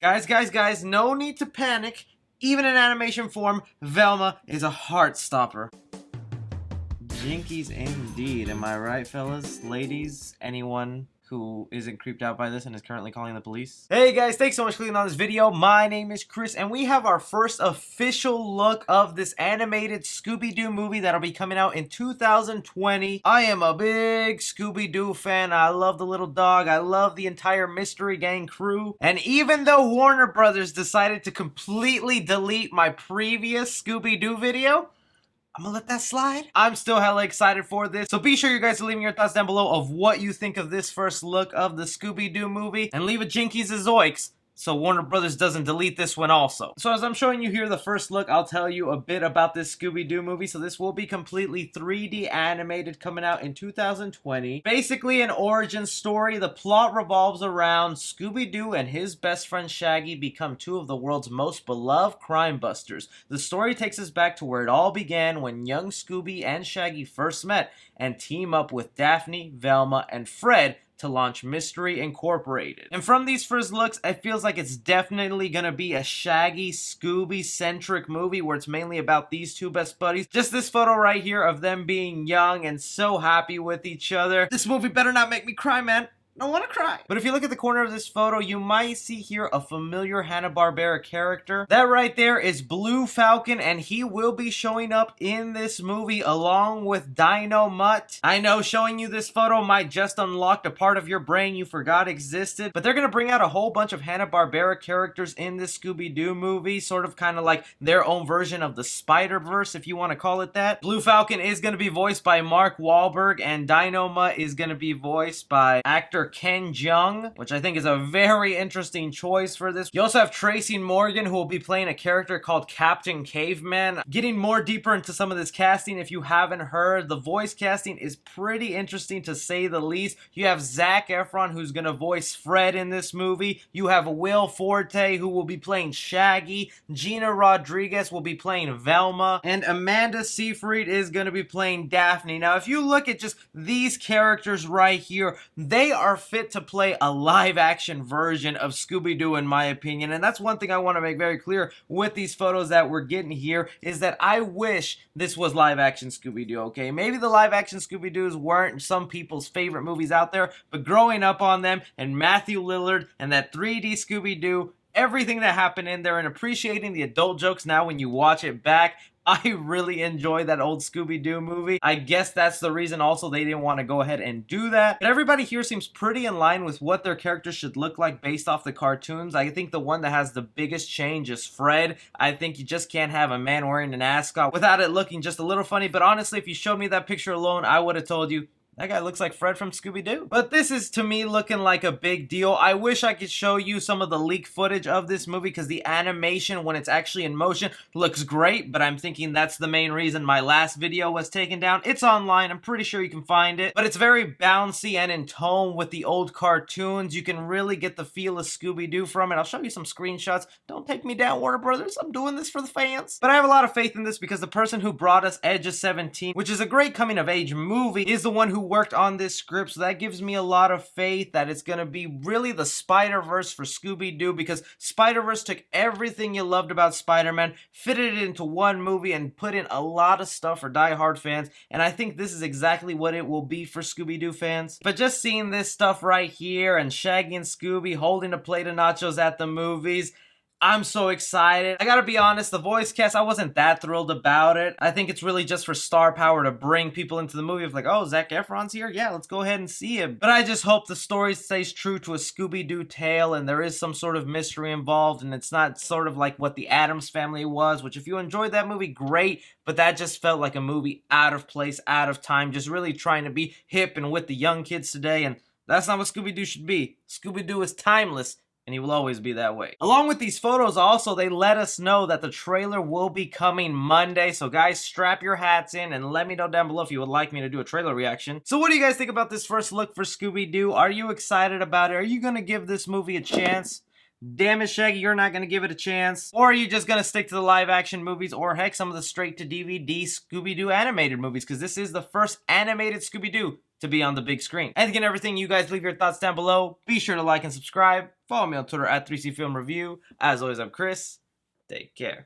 Guys, no need to panic. Even in animation form, Velma is a heart stopper. Jinkies indeed. Am I right, fellas? Ladies? Anyone who isn't creeped out by this and is currently calling the police? Hey guys, thanks so much for clicking on this video. My name is Chris, and we have our first official look of this animated Scooby Doo movie that'll be coming out in 2020. I am a big Scooby Doo fan. I love the little dog. I love the entire Mystery Gang crew. And even though Warner Brothers decided to completely delete my previous Scooby Doo video, I'm gonna let that slide. I'm still hella excited for this. So be sure you guys are leaving your thoughts down below of what you think of this first look of the Scooby Doo movie. And leave a Jinkies a Zoiks so Warner Brothers doesn't delete this one also. So as I'm showing you here the first look, I'll tell you a bit about this Scooby Doo movie. So this will be completely 3D animated, coming out in 2020. Basically an origin story. The plot revolves around Scooby Doo and his best friend Shaggy become two of the world's most beloved crime busters. The story takes us back to where it all began when young Scooby and Shaggy first met and team up with Daphne, Velma, and Fred to launch Mystery Incorporated. And from these first looks, it feels like it's definitely gonna be a Shaggy, Scooby-centric movie where it's mainly about these two best buddies. Just this photo right here of them being young and so happy with each other. This movie better not make me cry, man. I don't want to cry. But if you look at the corner of this photo, you might see here a familiar Hanna-Barbera character. That right there is Blue Falcon, and he will be showing up in this movie along with Dino Mutt. I know showing you this photo might just unlock a part of your brain you forgot existed, but they're going to bring out a whole bunch of Hanna-Barbera characters in this Scooby-Doo movie, sort of kind of like their own version of the Spider-Verse, if you want to call it that. Blue Falcon is going to be voiced by Mark Wahlberg, and Dino Mutt is going to be voiced by actor Ken Jeong, which I think is a very interesting choice for this. You also have Tracy Morgan, who will be playing a character called Captain Caveman. Getting more deeper into some of this casting, if you haven't heard, the voice casting is pretty interesting to say the least. You have Zac Efron, who's going to voice Fred in this movie. You have Will Forte, who will be playing Shaggy. Gina Rodriguez will be playing Velma. And Amanda Seyfried is going to be playing Daphne. Now, if you look at just these characters right here, they are fit to play a live-action version of Scooby-Doo, in my opinion. And that's one thing I want to make very clear with these photos that we're getting here, is that I wish this was live-action Scooby-Doo, okay? Maybe the live-action Scooby-Doos weren't some people's favorite movies out there, but growing up on them, and Matthew Lillard, and that 3D Scooby-Doo, everything that happened in there, and appreciating the adult jokes now when you watch it back, I really enjoy that old Scooby-Doo movie. I guess that's the reason also they didn't want to go ahead and do that. But everybody here seems pretty in line with what their characters should look like based off the cartoons. I think the one that has the biggest change is Fred. I think you just can't have a man wearing an ascot without it looking just a little funny. But honestly, if you showed me that picture alone, I would have told you, that guy looks like Fred from Scooby Doo. But this is, to me, looking like a big deal. I wish I could show you some of the leaked footage of this movie, because the animation, when it's actually in motion, looks great. But I'm thinking that's the main reason my last video was taken down. It's online. I'm pretty sure you can find it. But it's very bouncy and in tone with the old cartoons. You can really get the feel of Scooby Doo from it. I'll show you some screenshots. Don't take me down, Warner Brothers. I'm doing this for the fans. But I have a lot of faith in this, because the person who brought us Edge of 17, which is a great coming-of-age movie, is the one who worked on this script. So that gives me a lot of faith that it's going to be really the Spider-Verse for Scooby-Doo, because Spider-Verse took everything you loved about Spider-Man, fitted it into one movie, and put in a lot of stuff for die-hard fans. And I think this is exactly what it will be for Scooby-Doo fans. But just seeing this stuff right here, and Shaggy and Scooby holding a plate of nachos at the movies, I'm so excited. I gotta be honest, the voice cast, I wasn't that thrilled about it. I think it's really just for star power to bring people into the movie. It's like, oh, Zac Efron's here? Yeah, let's go ahead and see him. But I just hope the story stays true to a Scooby-Doo tale, and there is some sort of mystery involved, and it's not sort of like what the Addams Family was, which if you enjoyed that movie, great, but that just felt like a movie out of place, out of time, just really trying to be hip and with the young kids today, and that's not what Scooby-Doo should be. Scooby-Doo is timeless, and he will always be that way. Along with these photos also, they let us know that the trailer will be coming Monday. So guys, strap your hats in and let me know down below if you would like me to do a trailer reaction. So what do you guys think about this first look for Scooby-Doo? Are you excited about it? Are you gonna give this movie a chance? Damn it, Shaggy, you're not gonna give it a chance. Or are you just gonna stick to the live action movies, or heck, some of the straight to DVD Scooby-Doo animated movies? Because this is the first animated Scooby-Doo to be on the big screen. Anything and everything, you guys leave your thoughts down below. Be sure to like and subscribe. Follow me on Twitter at 3C Film Review. As always, I'm Chris. Take care.